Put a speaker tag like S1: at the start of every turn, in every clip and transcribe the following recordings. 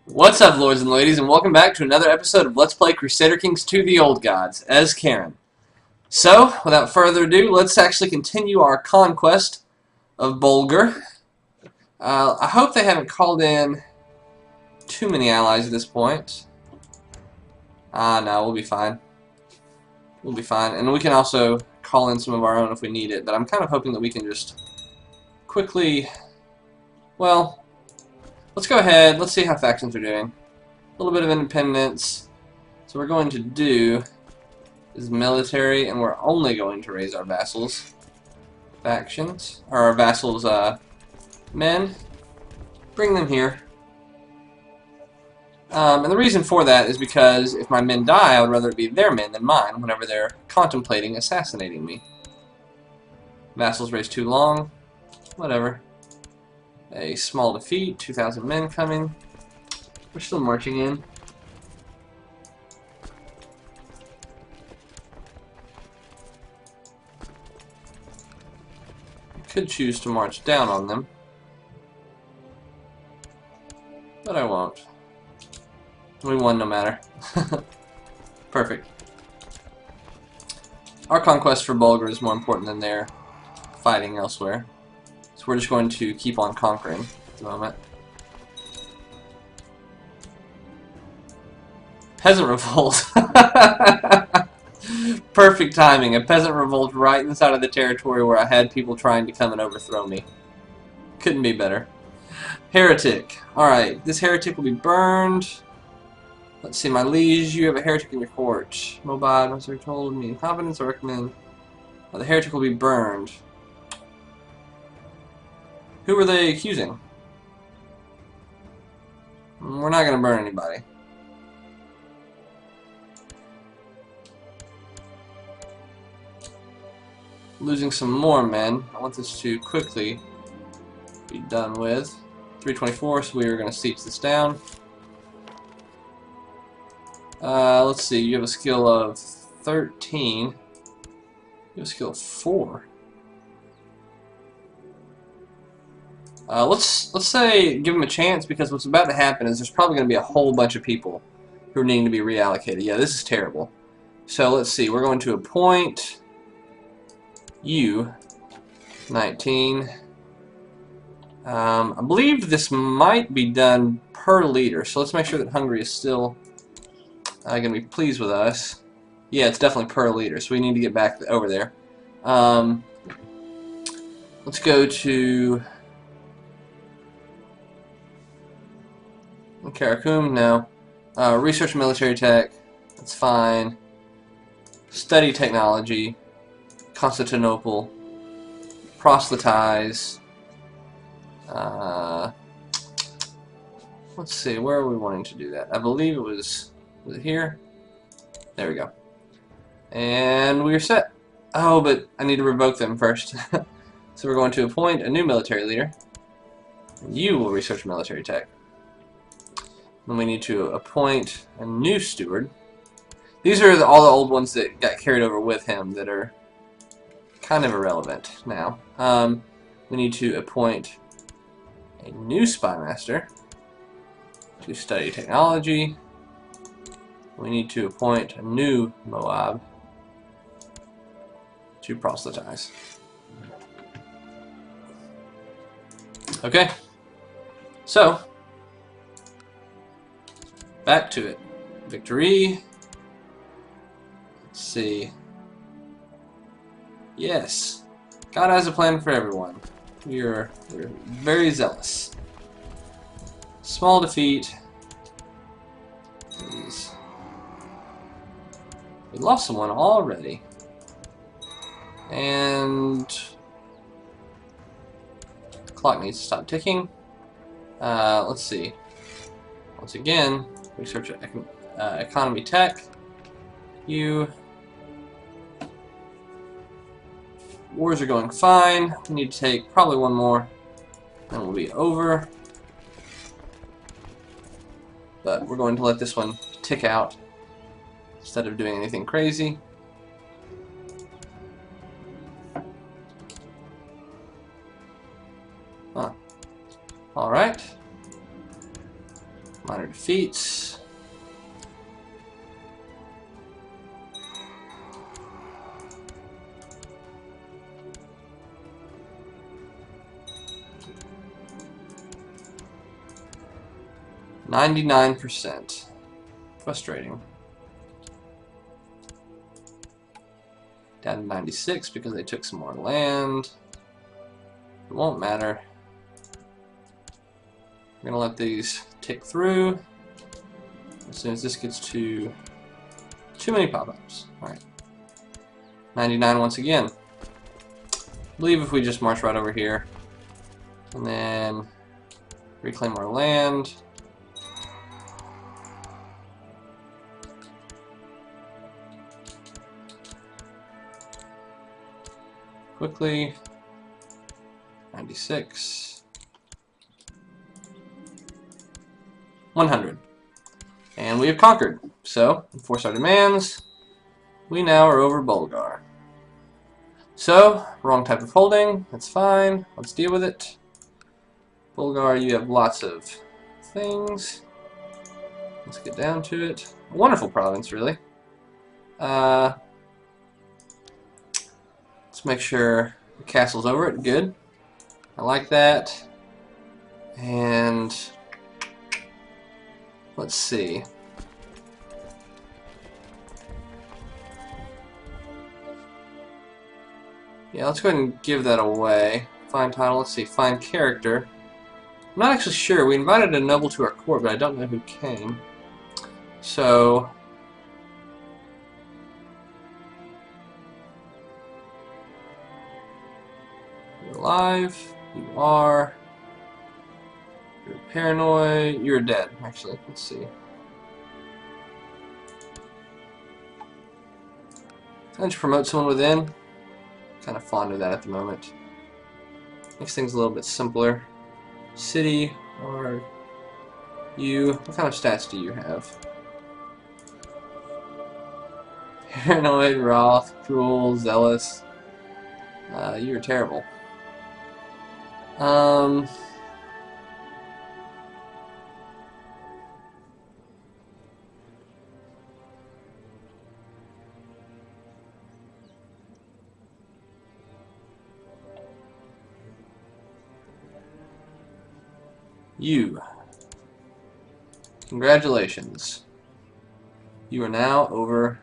S1: What's up, lords and ladies, and welcome back to another episode of Let's Play Crusader Kings 2 The Old Gods, as Karen. So, without further ado, let's actually continue our conquest of Bulgar. I hope they haven't called in too many allies at this point. No, we'll be fine. We'll be fine, and we can also call in some of our own if we need it, but I'm kind of hoping that we can just quickly, well, let's go ahead, let's see how factions are doing. A little bit of independence. So we're going to do is military, and we're only going to raise our vassals' factions, or our vassals' men. Bring them here. And the reason for that is because if my men die, I would rather it be their men than mine whenever they're contemplating assassinating me. Vassals raised too long. Whatever. A small defeat, 2,000 men coming. We're still marching in. Could choose to march down on them, but I won't. We won no matter. Perfect. Our conquest for Bulgar is more important than their fighting elsewhere, so we're just going to keep on conquering at the moment. Peasant revolt. Perfect timing. A peasant revolt right inside of the territory where I had people trying to come and overthrow me. Couldn't be better. Heretic. Alright, this heretic will be burned. Let's see, my liege, you have a heretic in your court. Mobad, once they're told me incompetence, I recommend. The heretic will be burned. Who are they accusing? We're not going to burn anybody. Losing some more men. I want this to quickly be done with. 324, so we are going to siege this down. Let's see, you have a skill of 13. You have a skill of 4. Let's say give him a chance, because what's about to happen is there's probably going to be a whole bunch of people who are needing to be reallocated. Yeah, this is terrible. So let's see, we're going to appoint you 19. I believe this might be done per leader, so let's make sure that Hungary is still going to be pleased with us. Yeah, it's definitely per leader, so we need to get back over there. Let's go to Karakum. No. Research military tech. That's fine. Study technology. Constantinople. Proselytize. Let's see, where are we wanting to do that? I believe it was it here? There we go. And we're set. Oh, but I need to revoke them first. So we're going to appoint a new military leader. You will research military tech. Then we need to appoint a new steward. These are all the old ones that got carried over with him that are kind of irrelevant now. We need to appoint a new spy master to study technology. We need to appoint a new Moab to proselytize. Okay, so back to it. Victory. Let's see. Yes, God has a plan for everyone. We're very zealous. Small defeat. Please. We lost someone already. And the clock needs to stop ticking. Let's see. Once again, research economy tech. Wars are going fine. We need to take probably one more, then we'll be over. But we're going to let this one tick out instead of doing anything crazy. Alright. Minor defeats. %. Frustrating. Down to 96 because they took some more land. It won't matter. We're gonna let these tick through. As soon as this gets to too many pop-ups. Alright. 99 once again. I believe if we just march right over here and then reclaim our land. Quickly. 96. 100. And we have conquered. So, enforce our demands. We now are over Bulgar. So, wrong type of holding. That's fine. Let's deal with it. Bulgar, you have lots of things. Let's get down to it. A wonderful province, really. Let's make sure the castle's over it. Good. I like that. And let's see. Yeah, let's go ahead and give that away. Find title. Let's see. Find character. I'm not actually sure. We invited a noble to our court, but I don't know who came. So you're alive. You are. You're paranoid. You're dead, actually. Let's see. Trying to promote someone within. Kind of fond of that at the moment. Makes things a little bit simpler. City, or you. What kind of stats do you have? Paranoid, wroth, cruel, zealous. You're terrible. You. Congratulations. You are now over.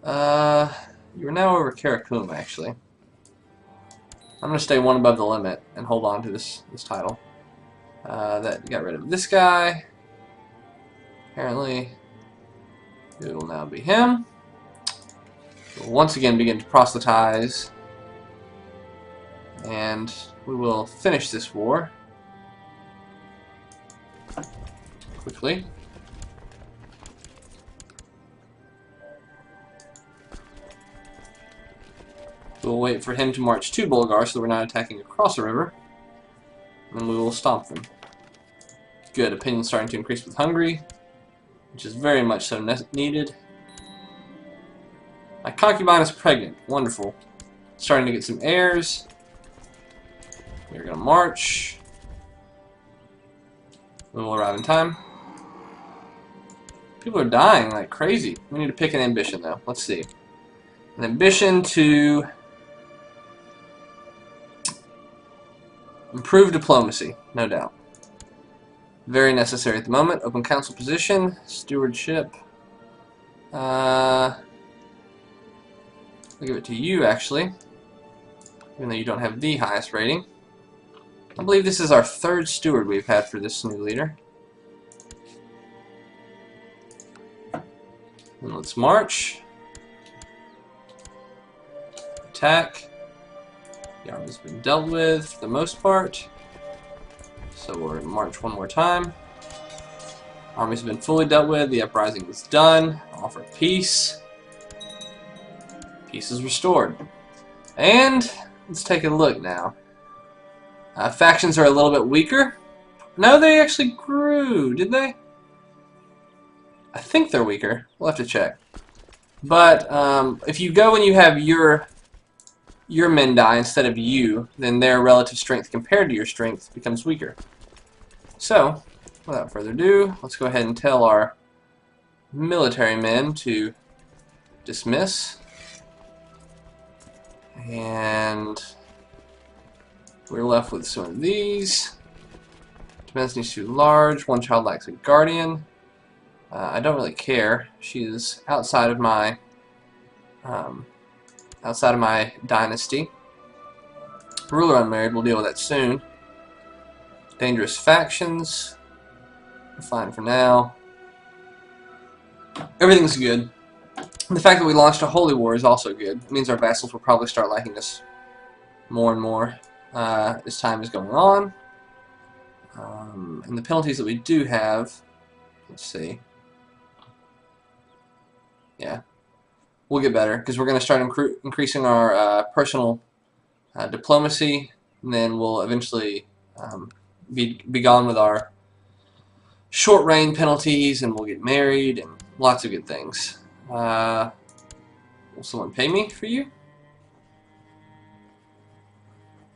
S1: You are now over Karakum, actually. I'm going to stay one above the limit and hold on to this title. That got rid of this guy. Apparently, it will now be him. We'll once again begin to proselytize. And we will finish this war quickly. We'll wait for him to march to Bulgar so that we're not attacking across the river. And then we will stomp them. Good. Opinion's starting to increase with Hungary, which is very much so needed. My concubine is pregnant. Wonderful. Starting to get some heirs. We're going to march. We will arrive in time. People are dying like crazy. We need to pick an ambition, though. Let's see. An ambition to improve diplomacy, no doubt. Very necessary at the moment. Open council position. Stewardship. I'll give it to you, actually. Even though you don't have the highest rating. I believe this is our third steward we've had for this new leader. And let's march. Attack. The army's been dealt with for the most part. So we're going to march one more time. Army's been fully dealt with. The uprising is done. Offer peace. Peace is restored. And let's take a look now. Factions are a little bit weaker. No, they actually grew, did they? I think they're weaker. We'll have to check. But if you go and you have your your men die instead of you, then their relative strength compared to your strength becomes weaker. So, without further ado, let's go ahead and tell our military men to dismiss. And we're left with some of these. Density is too large. One child lacks a guardian. I don't really care. She is outside of my dynasty. Ruler unmarried. We'll deal with that soon. Dangerous factions. We're fine for now. Everything's good. And the fact that we launched a holy war is also good. It means our vassals will probably start liking us more and more as time is going on. And the penalties that we do have, let's see. Yeah, we'll get better because we're going to start increasing our personal diplomacy, and then we'll eventually be gone with our short reign penalties, and we'll get married and lots of good things. Will someone pay me for you?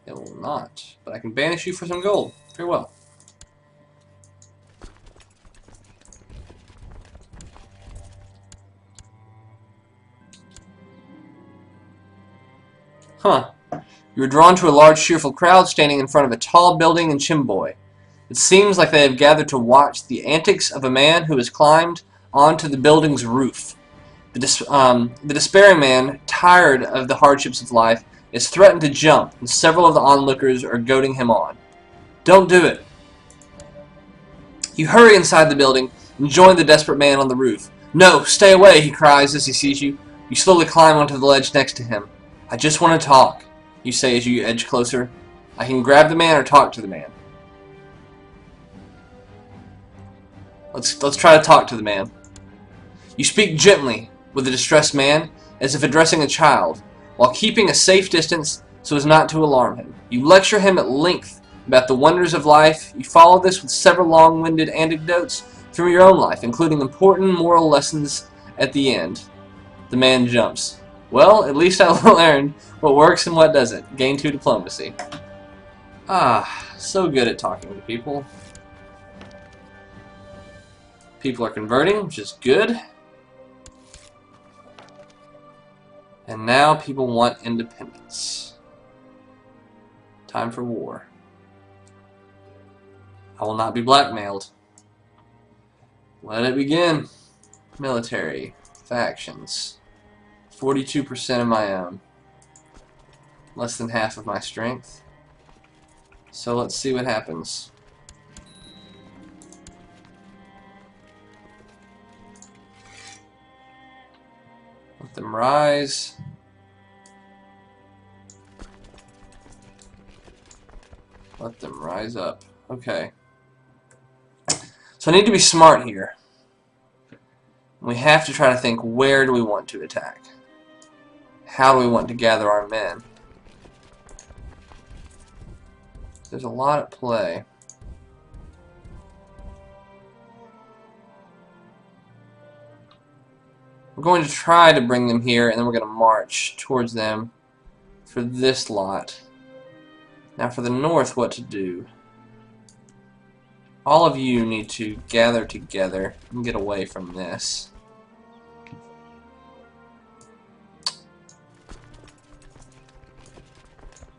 S1: It will not, but I can banish you for some gold. Very well. Huh. You are drawn to a large, cheerful crowd standing in front of a tall building in Chimboy. It seems like they have gathered to watch the antics of a man who has climbed onto the building's roof. The despairing man, tired of the hardships of life, is threatened to jump, and several of the onlookers are goading him on. Don't do it. You hurry inside the building and join the desperate man on the roof. No, stay away, he cries as he sees you. You slowly climb onto the ledge next to him. I just want to talk, you say as you edge closer. I can grab the man or talk to the man. Let's try to talk to the man. You speak gently with the distressed man, as if addressing a child, while keeping a safe distance so as not to alarm him. You lecture him at length about the wonders of life. You follow this with several long-winded anecdotes from your own life, including important moral lessons at the end. The man jumps. Well, at least I learned what works and what doesn't. Gain 2 diplomacy. Ah, so good at talking to people. People are converting, which is good. And now people want independence. Time for war. I will not be blackmailed. Let it begin. Military. Factions. 42% of my own. Less than half of my strength. So let's see what happens. Let them rise. Let them rise up. Okay. So I need to be smart here. We have to try to think, where do we want to attack? How do we want to gather our men? There's a lot at play. We're going to try to bring them here, and then we're going to march towards them for this lot. Now for the north, what to do? All of you need to gather together and get away from this.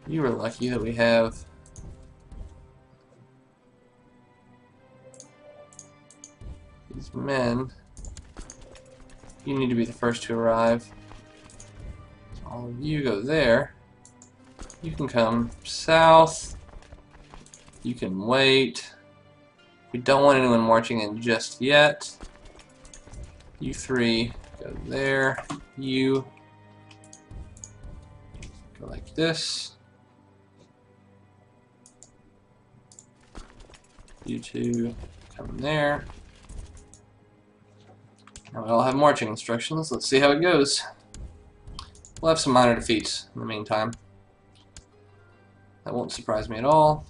S1: You are lucky that we have these men. You need to be the first to arrive. So all of you go there. You can come south. You can wait. We don't want anyone marching in just yet. You 3 go there. You go like this. You 2 come there. Now we all have marching instructions. Let's see how it goes. We'll have some minor defeats in the meantime. That won't surprise me at all.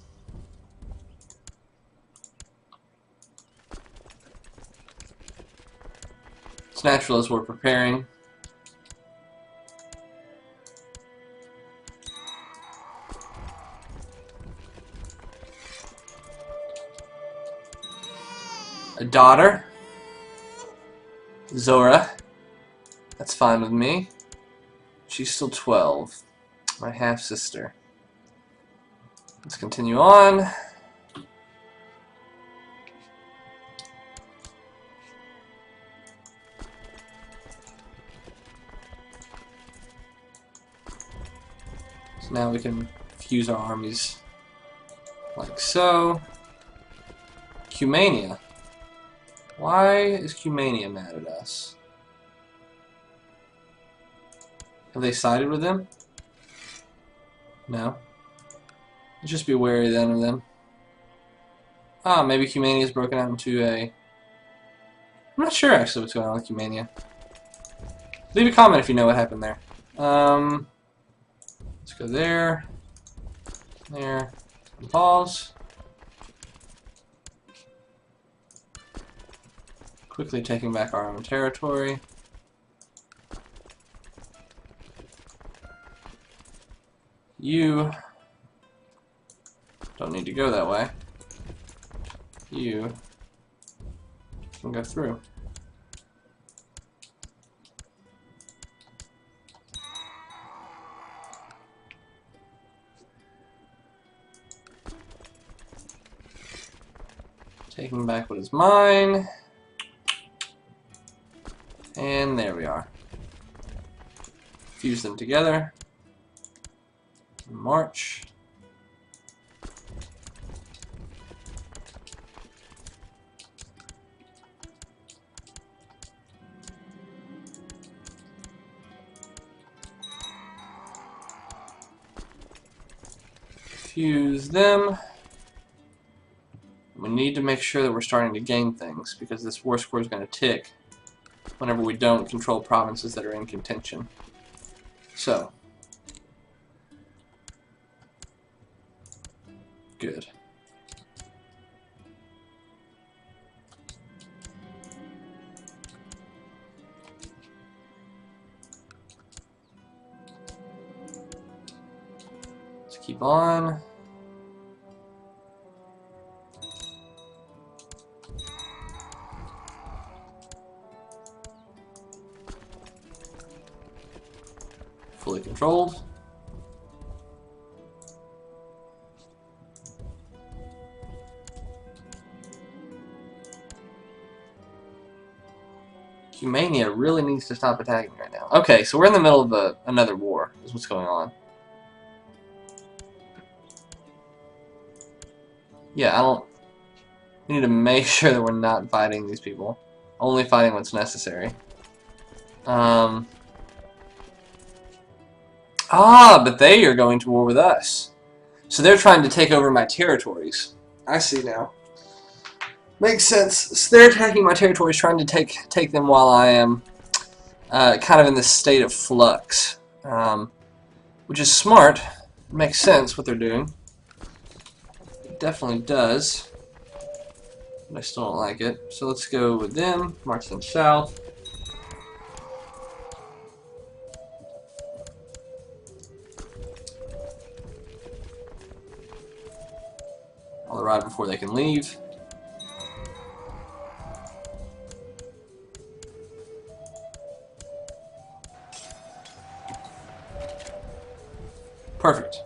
S1: It's natural as we're preparing. a daughter, Zora. That's fine with me. She's still 12. My half-sister. Let's continue on. So now we can fuse our armies like so. Cumania. Why is Cumania mad at us? Have they sided with them? No. Let's just be wary then of them. Ah, maybe Cumania's broken out into a... I'm not sure actually what's going on with Cumania. Leave a comment if you know what happened there. Let's go there. There. And pause. Quickly taking back our own territory. You don't need to go that way. You can go through. Taking back what is mine. And there we are. Fuse them together. March. Fuse them. We need to make sure that we're starting to gain things because this war score is going to tick whenever we don't control provinces that are in contention. So. Good. Let's keep on. Fully controlled. Cumania really needs to stop attacking right now. Okay, so we're in the middle of another war, is what's going on. Yeah, we need to make sure that we're not fighting these people. Only fighting what's necessary. But they are going to war with us. So they're trying to take over my territories. I see now. Makes sense. So they're attacking my territories, trying to take them while I am kind of in this state of flux. Which is smart. It makes sense what they're doing. It definitely does. But I still don't like it. So let's go with them. March them south. I'll arrive before they can leave. Perfect.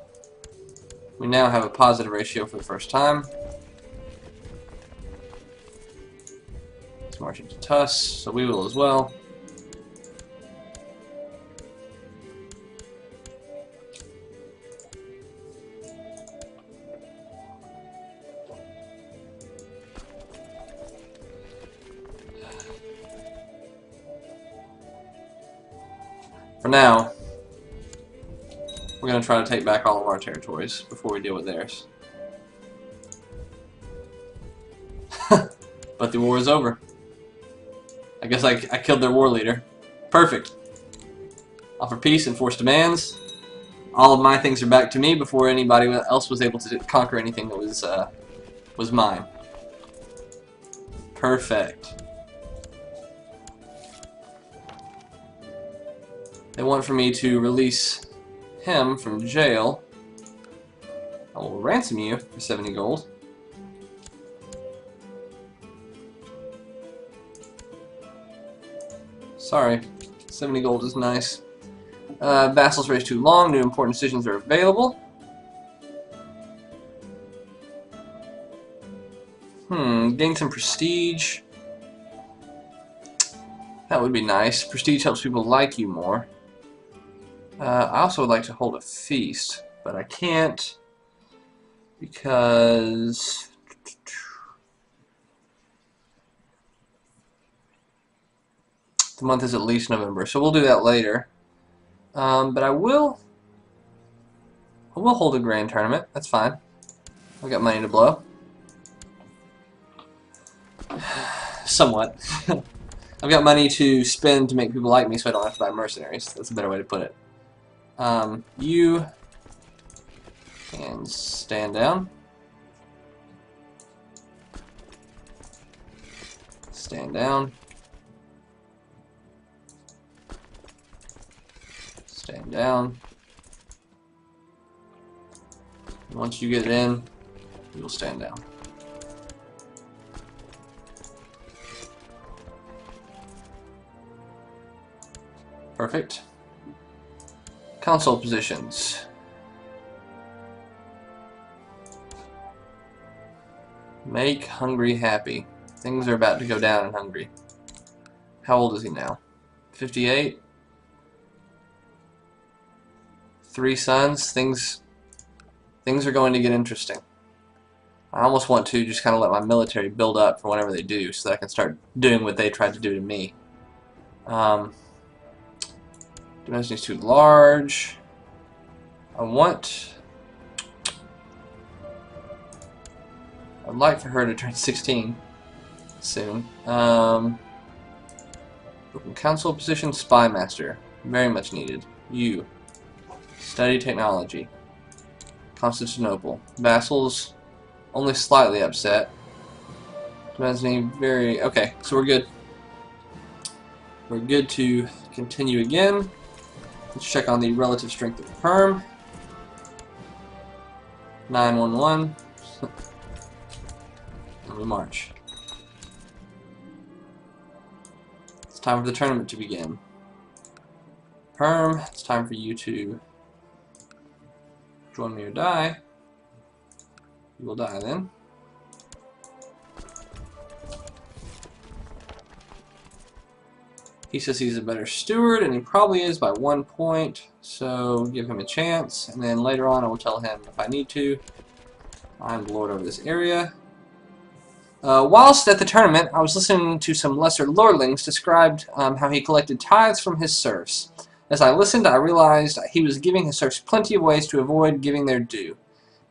S1: We now have a positive ratio for the first time. Let's march into Tuss, so we will as well. For now, we're going to try to take back all of our territories before we deal with theirs. But the war is over. I guess I killed their war leader. Perfect. Offer peace and force demands. All of my things are back to me before anybody else was able to conquer anything that was mine. Perfect. They want for me to release him from jail. I will ransom you for 70 gold. Sorry. 70 gold is nice. Vassals raised too long. New important decisions are available. Gain some prestige. That would be nice. Prestige helps people like you more. I also would like to hold a feast, but I can't because the month is at least November, so we'll do that later. But I will hold a grand tournament. That's fine. I've got money to blow. Somewhat. I've got money to spend to make people like me so I don't have to buy mercenaries. That's a better way to put it. You can stand down. Stand down. Stand down. Once you get it in, you'll stand down. Perfect. Console positions. Make Hungary happy. Things are about to go down in Hungary. How old is he now? 58? 3 sons. Things are going to get interesting. I almost want to just kind of let my military build up for whatever they do so that I can start doing what they tried to do to me. Dimension is too large. I'd like for her to turn 16 soon. Open council position, spy master. Very much needed. You. Study technology. Constantinople. Vassals only slightly upset. Dimension very... Okay, so we're good. We're good to continue again. Let's check on the relative strength of the Perm. 911. And we march. It's time for the tournament to begin. Perm, it's time for you to join me or die. You will die then. He says he's a better steward, and he probably is by 1 point, so give him a chance, and then later on I will tell him if I need to. I'm the lord over this area. Whilst at the tournament, I was listening to some lesser lordlings described how he collected tithes from his serfs. As I listened, I realized he was giving his serfs plenty of ways to avoid giving their due.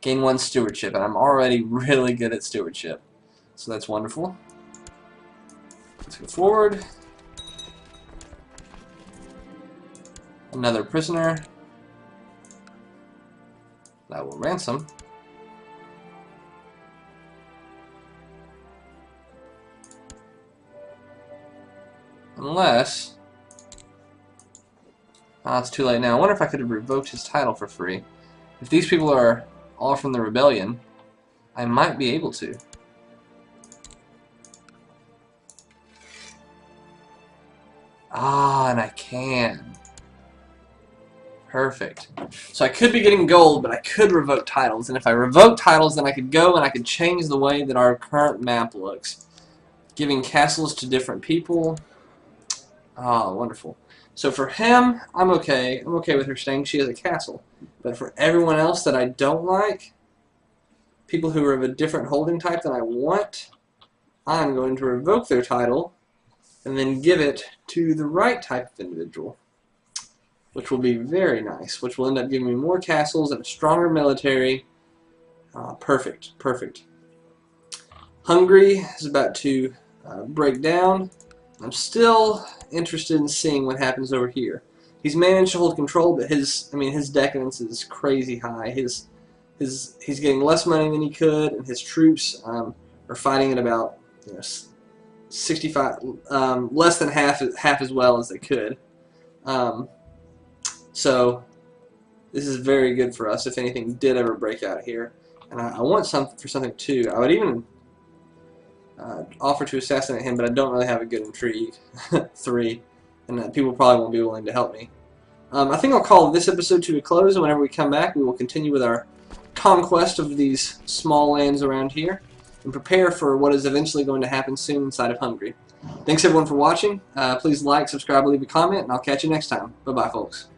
S1: Gain 1 stewardship, and I'm already really good at stewardship. So that's wonderful. Let's go forward. Another prisoner that will ransom. Unless... it's too late now. I wonder if I could have revoked his title for free. If these people are all from the rebellion, I might be able to. And I can. Perfect. So I could be getting gold, but I could revoke titles. And if I revoke titles, then I could go and I could change the way that our current map looks. Giving castles to different people. Wonderful. So for him, I'm okay. I'm okay with her staying. She has a castle. But for everyone else that I don't like, people who are of a different holding type than I want, I'm going to revoke their title and then give it to the right type of individual, which will be very nice, which will end up giving me more castles and a stronger military. Perfect, perfect. Hungary is about to break down. I'm still interested in seeing what happens over here. He's managed to hold control, but his decadence is crazy high. He's getting less money than he could, and his troops are fighting at about 65, less than half as well as they could. So this is very good for us if anything did ever break out here. And I want something too. I would even offer to assassinate him, but I don't really have a good intrigue. 3. and people probably won't be willing to help me. I think I'll call this episode to a close, and whenever we come back, we will continue with our conquest of these small lands around here, and prepare for what is eventually going to happen soon inside of Hungary. Thanks everyone for watching. Please like, subscribe, leave a comment, and I'll catch you next time. Bye-bye, folks.